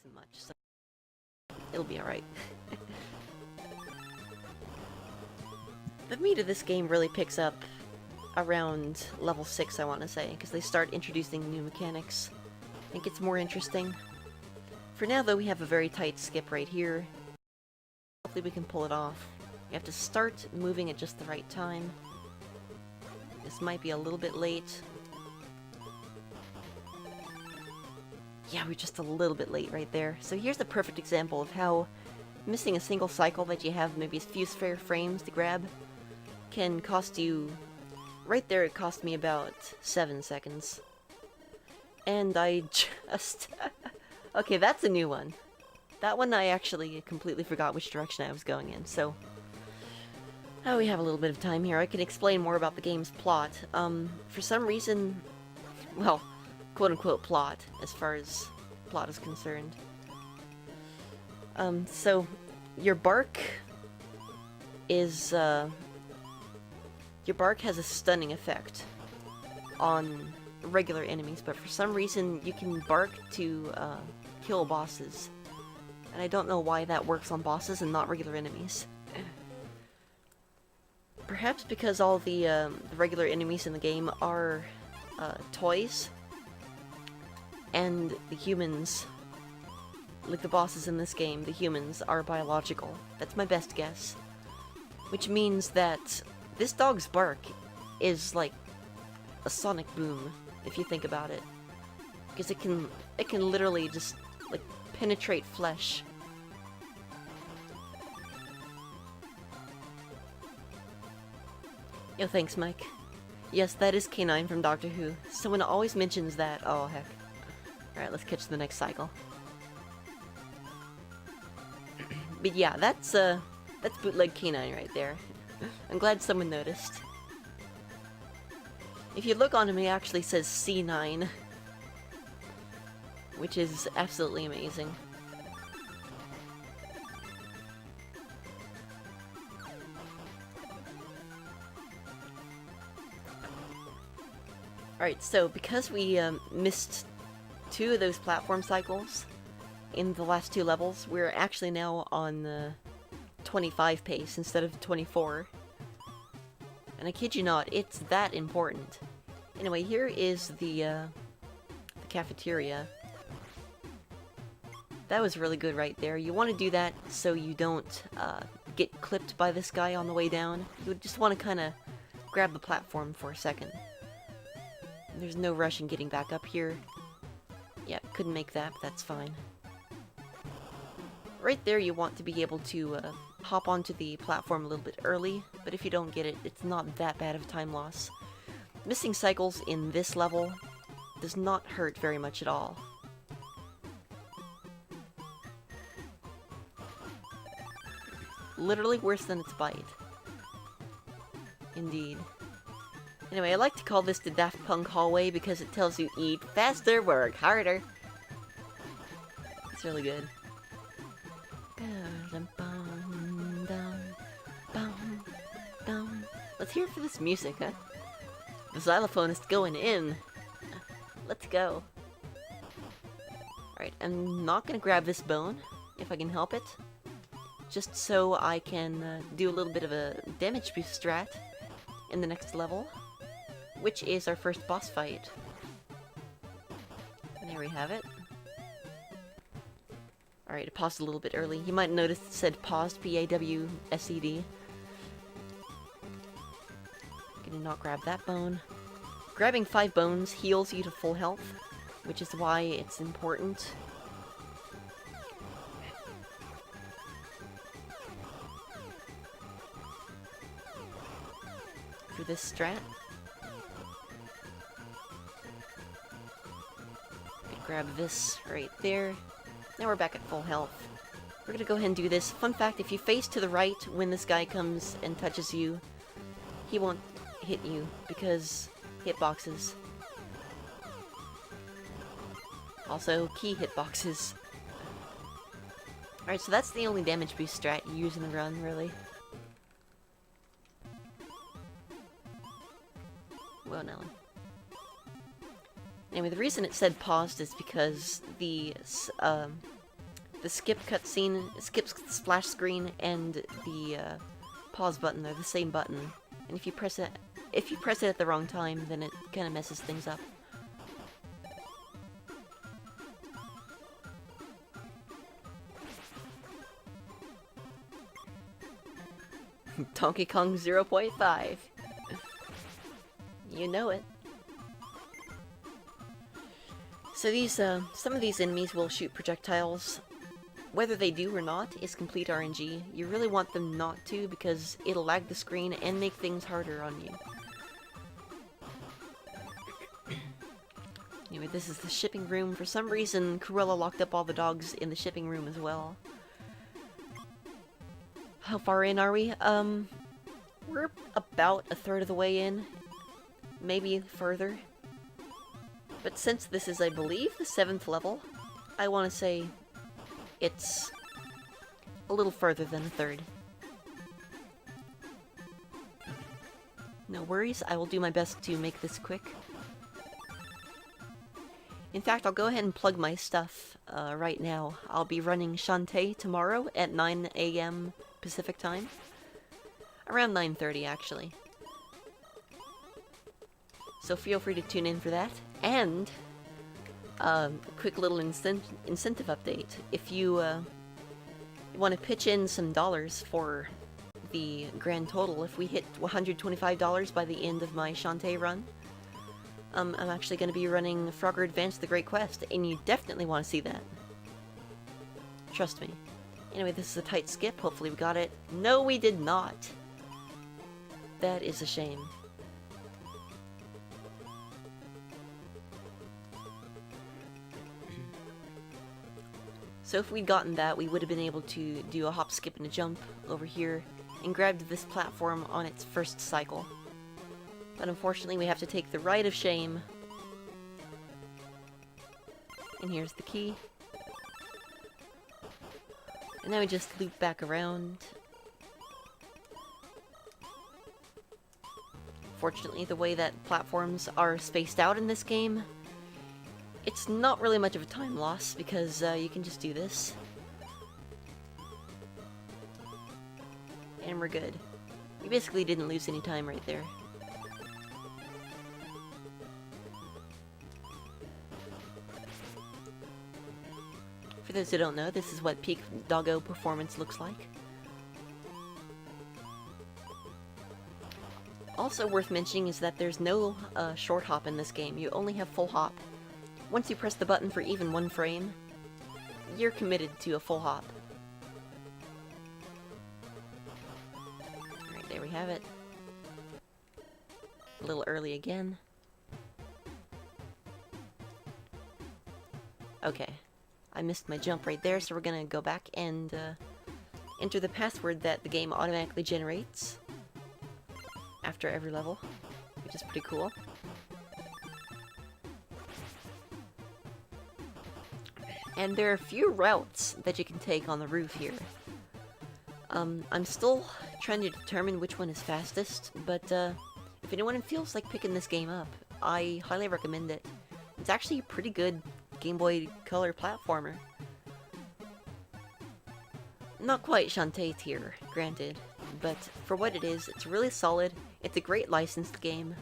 isn't much, so it'll be alright. The meat of this game really picks up around level 6, I want to say, because they start introducing new mechanics. I think it's more interesting. For now, though, we have a very tight skip right here. Hopefully we can pull it off. You have to start moving at just the right time. This might be a little bit late. Yeah, we're just a little bit late right there. So here's a perfect example of how missing a single cycle that you have maybe a few spare frames to grab can cost you... Right there it cost me about 7 seconds. And I just... Okay, that's a new one. That one I actually completely forgot which direction I was going in, so... Oh, we have a little bit of time here. I can explain more about the game's plot. For some reason... Well, quote-unquote plot, as far as plot is concerned. So, your bark is, your bark has a stunning effect on regular enemies, but for some reason you can bark to, kill bosses. And I don't know why that works on bosses and not regular enemies. Perhaps because all the regular enemies in the game are, toys. And the humans, like the bosses in this game, the humans are biological. That's my best guess. Which means that this dog's bark is like a sonic boom, if you think about it. Because it can literally just, like, penetrate flesh. Yo, thanks, Mike. Yes, that is K9 from Doctor Who. Someone always mentions that. Oh, heck. Alright, let's catch the next cycle. But yeah, that's bootleg K9 right there. I'm glad someone noticed. If you look on him, he actually says C9. Which is absolutely amazing. Alright, so because we missed 2 of those platform cycles in the last 2 levels, we're actually now on the 25 pace instead of 24. And I kid you not, it's that important. Anyway, here is the cafeteria. That was really good right there. You want to do that so you don't get clipped by this guy on the way down. You would just want to kind of grab the platform for a second. There's no rush in getting back up here. Yep, couldn't make that, but that's fine. Right there you want to be able to hop onto the platform a little bit early, but if you don't get it, it's not that bad of a time loss. Missing cycles in this level does not hurt very much at all. Literally worse than its bite. Indeed. Anyway, I like to call this the Daft Punk hallway because it tells you eat faster, work harder. It's really good. Let's hear it for this music, huh? The xylophone is going in. Let's go. Alright, I'm not gonna grab this bone, if I can help it. Just so I can do a little bit of a damage boost strat in the next level, which is our first boss fight. And there we have it. Alright, it paused a little bit early. You might notice it said paused, P-A-W-S-E-D. Gonna not grab that bone. Grabbing 5 bones heals you to full health, which is why it's important. For this strat. Grab this right there. Now we're back at full health. We're gonna go ahead and do this. Fun fact, if you face to the right when this guy comes and touches you, he won't hit you because hitboxes. Also, key hitboxes. Alright, so that's the only damage boost strat you use in the run, really. Well, Nelly. Anyway, the reason it said paused is because the The skip cutscene, skip splash screen, and the pause button are the same button. And if you press it at the wrong time, then it kind of messes things up. Donkey Kong 0.5. You know it. So these, some of these enemies will shoot projectiles. Whether they do or not is complete RNG. You really want them not to because it'll lag the screen and make things harder on you. Anyway, this is the shipping room. For some reason, Cruella locked up all the dogs in the shipping room as well. How far in are we? We're about a third of the way in. Maybe further. But since this is, I believe, the 7th level, I want to say it's a little further than a third. No worries, I will do my best to make this quick. In fact, I'll go ahead and plug my stuff right now. I'll be running Shantae tomorrow at 9 AM Pacific time. Around 9:30, actually. So feel free to tune in for that. And, a quick little incentive update. If you want to pitch in some dollars for the grand total, if we hit $125 by the end of my Shantae run, I'm actually going to be running Frogger Advance the Great Quest, and you definitely want to see that. Trust me. Anyway, this is a tight skip. Hopefully we got it. No, we did not. That is a shame. So if we'd gotten that, we would have been able to do a hop, skip, and a jump over here and grabbed this platform on its first cycle. But unfortunately, we have to take the ride of shame. And here's the key. And now we just loop back around. Fortunately, the way that platforms are spaced out in this game, it's not really much of a time loss, because you can just do this. And we're good. We basically didn't lose any time right there. For those who don't know, this is what peak doggo performance looks like. Also worth mentioning is that there's no short hop in this game. You only have full hop. Once you press the button for even one frame, you're committed to a full hop. Alright, there we have it. A little early again. Okay. I missed my jump right there, so we're gonna go back and enter the password that the game automatically generates after every level, which is pretty cool. And there are a few routes that you can take on the roof here. I'm still trying to determine which one is fastest, but if anyone feels like picking this game up, I highly recommend it. It's actually a pretty good Game Boy Color platformer. Not quite Shantae tier, granted, but for what it is, it's really solid. It's a great licensed game.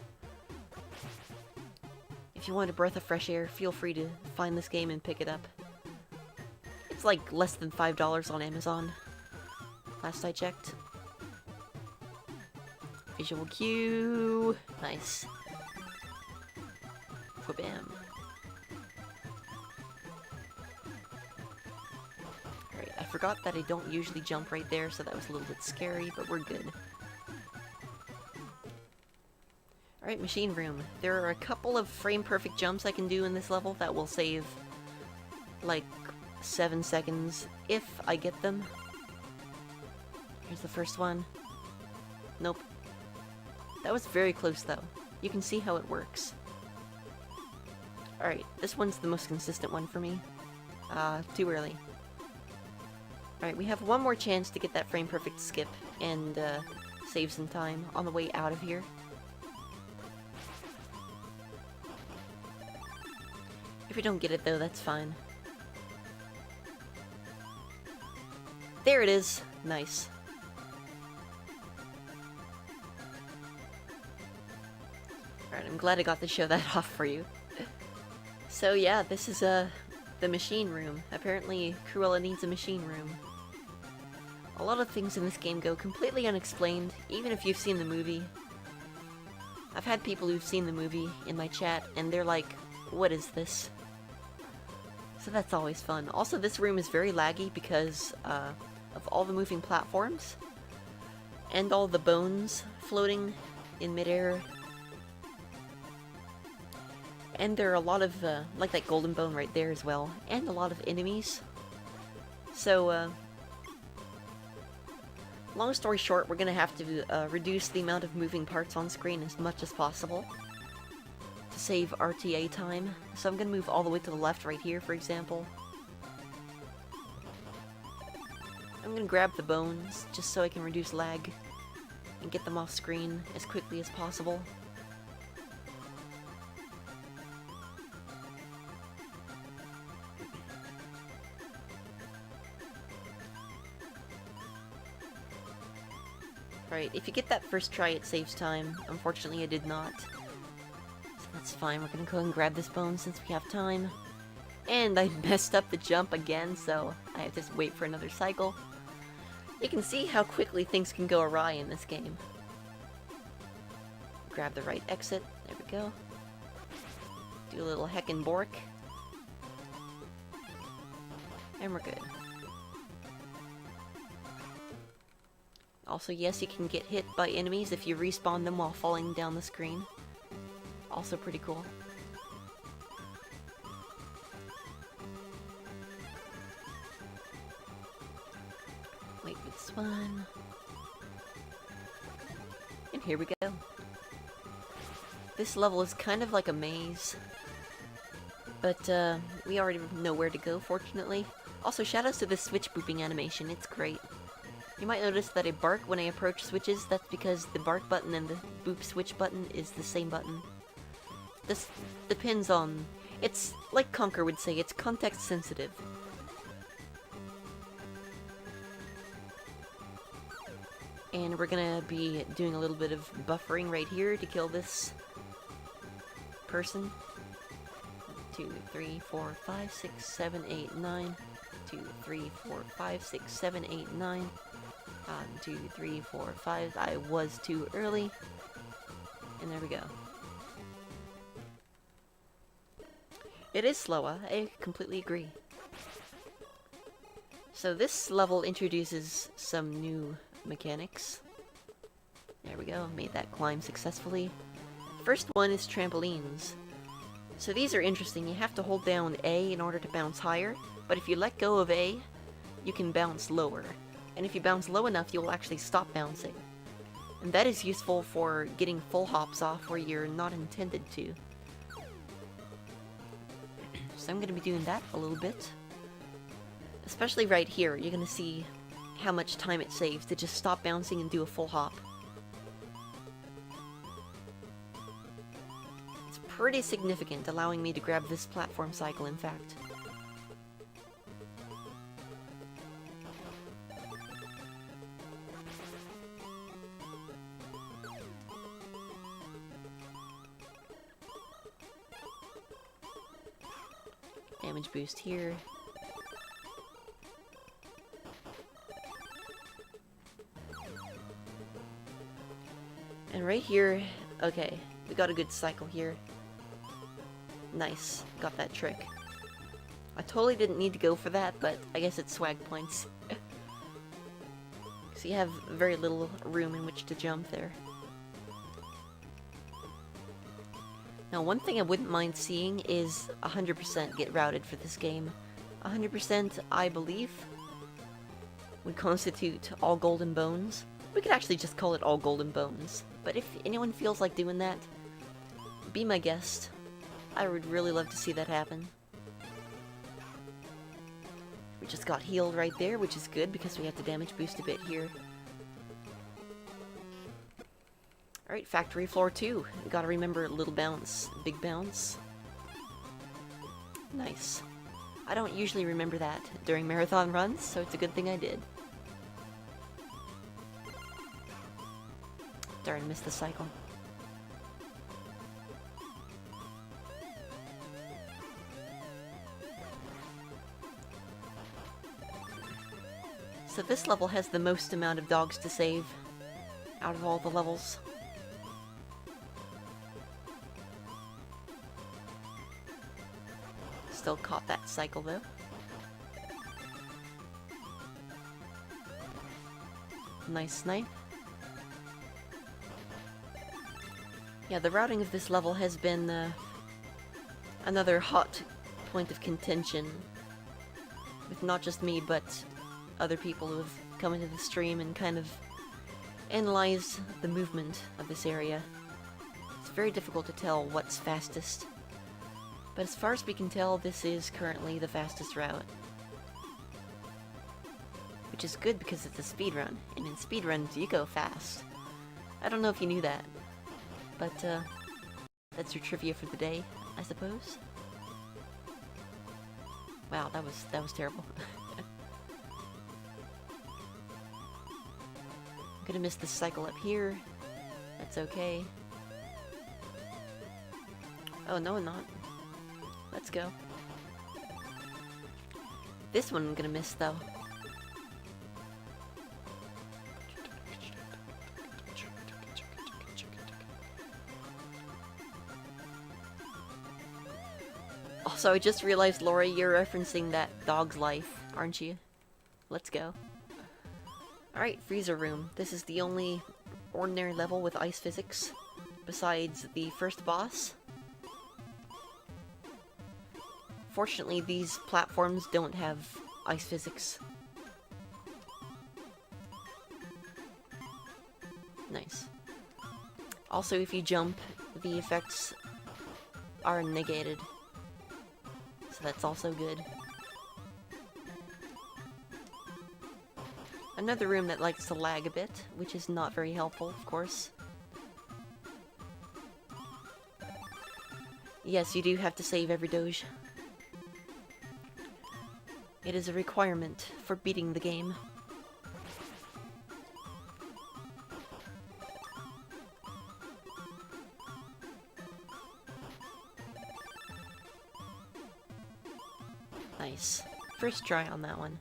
If you want a breath of fresh air, feel free to find this game and pick it up. It's like less than $5 on Amazon, last I checked. Visual cue. Nice. Wha-bam. Alright, I forgot that I don't usually jump right there, so that was a little bit scary, but we're good. Alright, machine room. There are a couple of frame-perfect jumps I can do in this level that will save, like, 7 seconds, if I get them. Here's the first one. Nope. That was very close, though. You can see how it works. Alright, this one's the most consistent one for me. Too early. Alright, we have one more chance to get that frame-perfect skip and save some time on the way out of here. If we don't get it, though, that's fine. There it is. Nice. Alright, I'm glad I got to show that off for you. So yeah, this is the machine room. Apparently, Cruella needs a machine room. A lot of things in this game go completely unexplained, even if you've seen the movie. I've had people who've seen the movie in my chat, and they're like, what is this? So that's always fun. Also, this room is very laggy because of all the moving platforms, and all the bones floating in midair. And there are a lot of, like that golden bone right there as well, and a lot of enemies. So, long story short, we're gonna have to reduce the amount of moving parts on screen as much as possible to save RTA time. So I'm gonna move all the way to the left right here, for example. I'm gonna grab the bones just so I can reduce lag and get them off screen as quickly as possible. Right, if you get that first try, it saves time. Unfortunately, I did not. So that's fine, we're gonna go and grab this bone since we have time. And I messed up the jump again, so I have to wait for another cycle. You can see how quickly things can go awry in this game. Grab the right exit, there we go. Do a little heckin' bork. And we're good. Also, yes, you can get hit by enemies if you respawn them while falling down the screen. Also pretty cool. Wait for this one. And here we go. This level is kind of like a maze. But, we already know where to go, fortunately. Also, shoutouts to this switch booping animation, it's great. You might notice that I bark when I approach switches. That's because the bark button and the boop switch button is the same button. This depends on... It's, like Conker would say, it's context sensitive. And we're gonna be doing a little bit of buffering right here to kill this person. 1, 2, 3, 4, 5, 6, 7, 8, 9. 2, 3, 4, 5, 6, 7, 8, 9. 1, 2, 3, 4, 5. I was too early. And there we go. It is slower, I completely agree. So this level introduces some new mechanics. There we go, made that climb successfully. First one is trampolines. So these are interesting. You have to hold down A in order to bounce higher, but if you let go of A, you can bounce lower. And if you bounce low enough, you'll actually stop bouncing. And that is useful for getting full hops off where you're not intended to. So I'm going to be doing that a little bit. Especially right here, you're going to see how much time it saves to just stop bouncing and do a full hop. It's pretty significant, allowing me to grab this platform cycle, in fact. Damage boost here. And right here, okay, we got a good cycle here. Nice, got that trick. I totally didn't need to go for that, but I guess it's swag points. So you have very little room in which to jump there. Now, one thing I wouldn't mind seeing is 100% get routed for this game. 100%, I believe, would constitute all golden bones. We could actually just call it all golden bones. But if anyone feels like doing that, be my guest. I would really love to see that happen. We just got healed right there, which is good because we have to damage boost a bit here. Alright, factory floor 2. You gotta remember little bounce, big bounce. Nice. I don't usually remember that during marathon runs, so it's a good thing I did. Darn, missed the cycle. So this level has the most amount of dogs to save out of all the levels. Still caught that cycle though. Nice snipe. Yeah, the routing of this level has been another hot point of contention with not just me, but other people who have come into the stream and kind of analyzed the movement of this area. It's very difficult to tell what's fastest, but as far as we can tell, this is currently the fastest route. Which is good because it's a speedrun, and in speedruns you go fast. I don't know if you knew that, but that's your trivia for the day, I suppose. Wow, that was terrible. I'm gonna miss the cycle up here. That's okay. Oh, no, I'm not. Let's go. This one I'm gonna miss, though. Also, I just realized, Laura, you're referencing that dog's life, aren't you? Let's go. Alright, freezer room. This is the only ordinary level with ice physics, besides the first boss. Fortunately, these platforms don't have ice physics. Nice. Also, if you jump, the effects are negated. So that's also good. Another room that likes to lag a bit, which is not very helpful, of course. Yes, you do have to save every doge. It is a requirement for beating the game. Nice. First try on that one.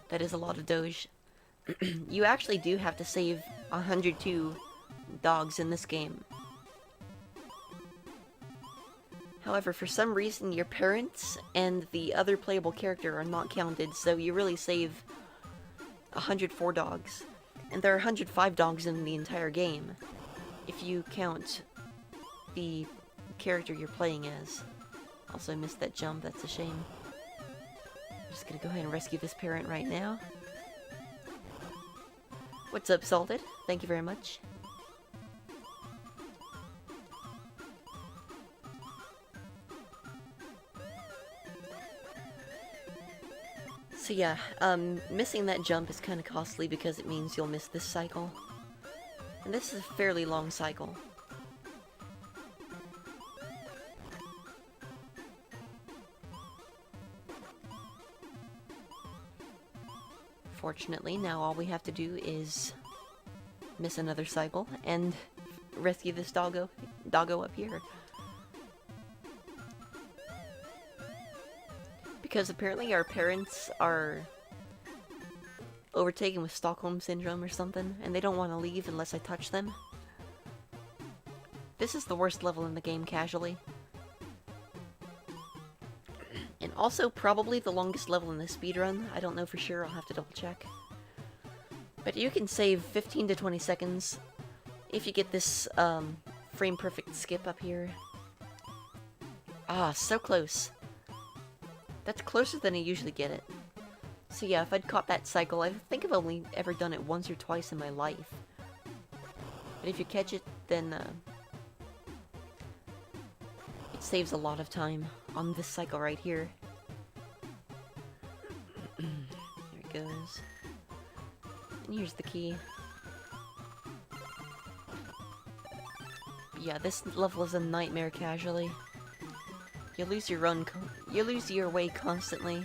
That is a lot of doge. You actually do have to save 102 dogs in this game. However, for some reason, your parents and the other playable character are not counted, so you really save 104 dogs. And there are 105 dogs in the entire game, if you count the character you're playing as. Also missed that jump, that's a shame. Just gonna go ahead and rescue this parent right now. What's up, Salted? Thank you very much. So yeah, missing that jump is kind of costly because it means you'll miss this cycle. And this is a fairly long cycle. Fortunately, now all we have to do is miss another cycle and rescue this doggo up here. Because apparently our parents are overtaken with Stockholm Syndrome or something, and they don't want to leave unless I touch them. This is the worst level in the game casually. And also probably the longest level in the speedrun. I don't know for sure, I'll have to double check. But you can save 15 to 20 seconds if you get this frame perfect skip up here. Ah, so close. That's closer than I usually get it. So yeah, if I'd caught that cycle, I think I've only ever done it once or twice in my life. But if you catch it, then it saves a lot of time on this cycle right here. There it goes. And here's the key. Yeah, this level is a nightmare casually. You lose your way constantly.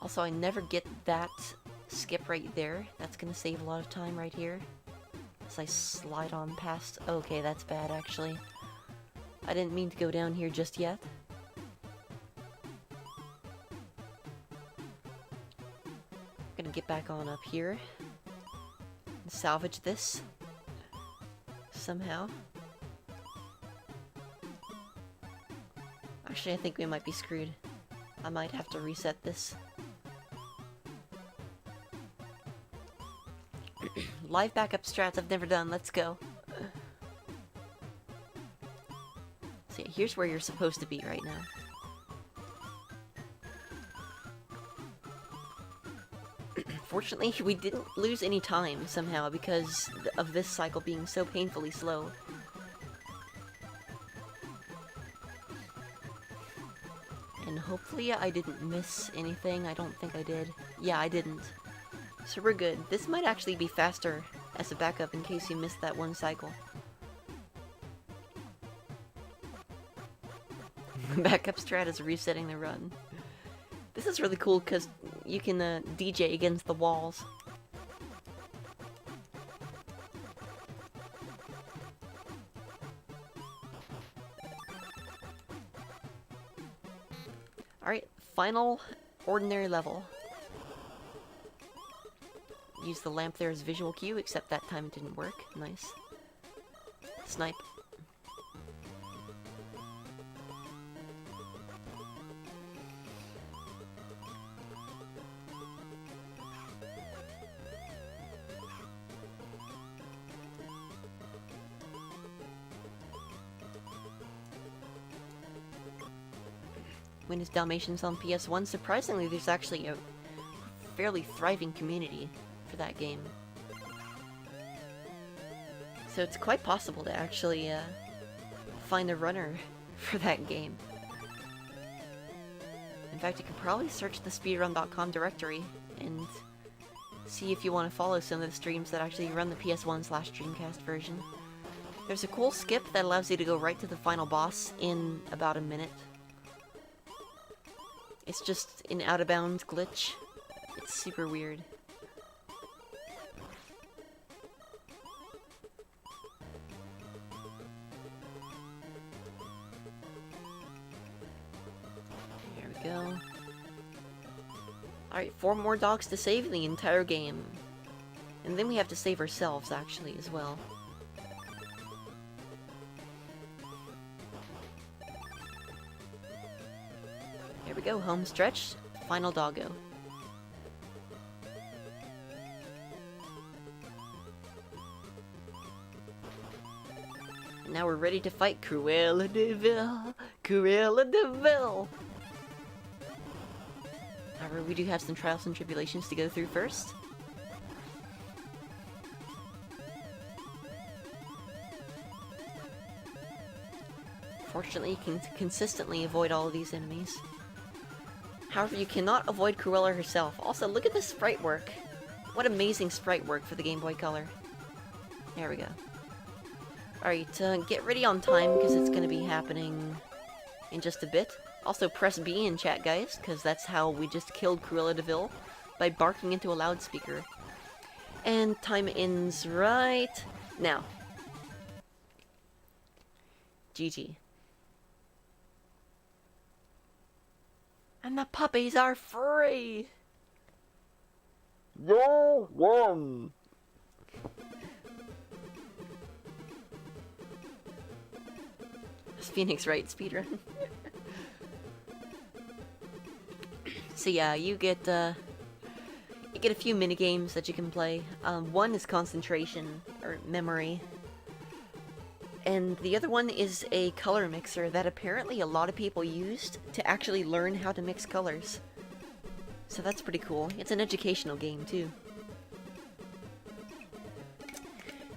Also, I never get that skip right there. That's gonna save a lot of time right here. As I slide on past... Okay, that's bad, actually. I didn't mean to go down here just yet. I'm gonna get back on up here. And salvage this. Somehow. Actually, I think we might be screwed. I might have to reset this. Live backup strats I've never done. Let's go. So yeah, here's where you're supposed to be right now. Fortunately, we didn't lose any time somehow because of this cycle being so painfully slow. And hopefully I didn't miss anything. I don't think I did. Yeah, I didn't. So we're good. This might actually be faster as a backup in case you missed that one cycle. Backup strat is resetting the run. This is really cool because you can DJ against the walls. Alright, final ordinary level. Use the lamp there as visual cue, except that time it didn't work. Nice. Snipe. When is Dalmatians on PS1? Surprisingly, there's actually a fairly thriving community for that game. So it's quite possible to actually find a runner for that game. In fact, you could probably search the speedrun.com directory and see if you want to follow some of the streams that actually run the PS1/Dreamcast version. There's a cool skip that allows you to go right to the final boss in about a minute. It's just an out-of-bounds glitch. It's super weird. There we go. Alright, 4 more dogs to save in the entire game. And then we have to save ourselves, actually, as well. Here we go, home stretch, final doggo. And now we're ready to fight Cruella de Vil! Cruella de Vil! However, we do have some trials and tribulations to go through first. Fortunately, you can consistently avoid all of these enemies. However, you cannot avoid Cruella herself. Also, look at this sprite work. What amazing sprite work for the Game Boy Color. There we go. Alright, get ready on time because it's going to be happening in just a bit. Also, press B in chat, guys, because that's how we just killed Cruella de Vil, by barking into a loudspeaker. And time ends right now. GG. And the puppies are free! You won! Is Phoenix right, speedrun? So yeah, you get a few minigames that you can play. One is concentration, or memory. And the other one is a color mixer that apparently a lot of people used to actually learn how to mix colors. So that's pretty cool. It's an educational game, too.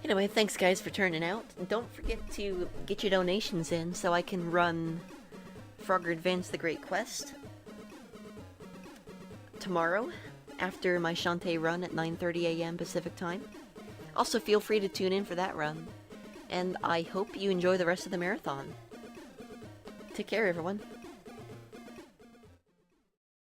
Anyway, thanks guys for turning out. And don't forget to get your donations in so I can run Frogger Advance the Great Quest tomorrow, after my Shantae run at 9:30 AM Pacific Time. Also, feel free to tune in for that run. And I hope you enjoy the rest of the marathon. Take care, everyone.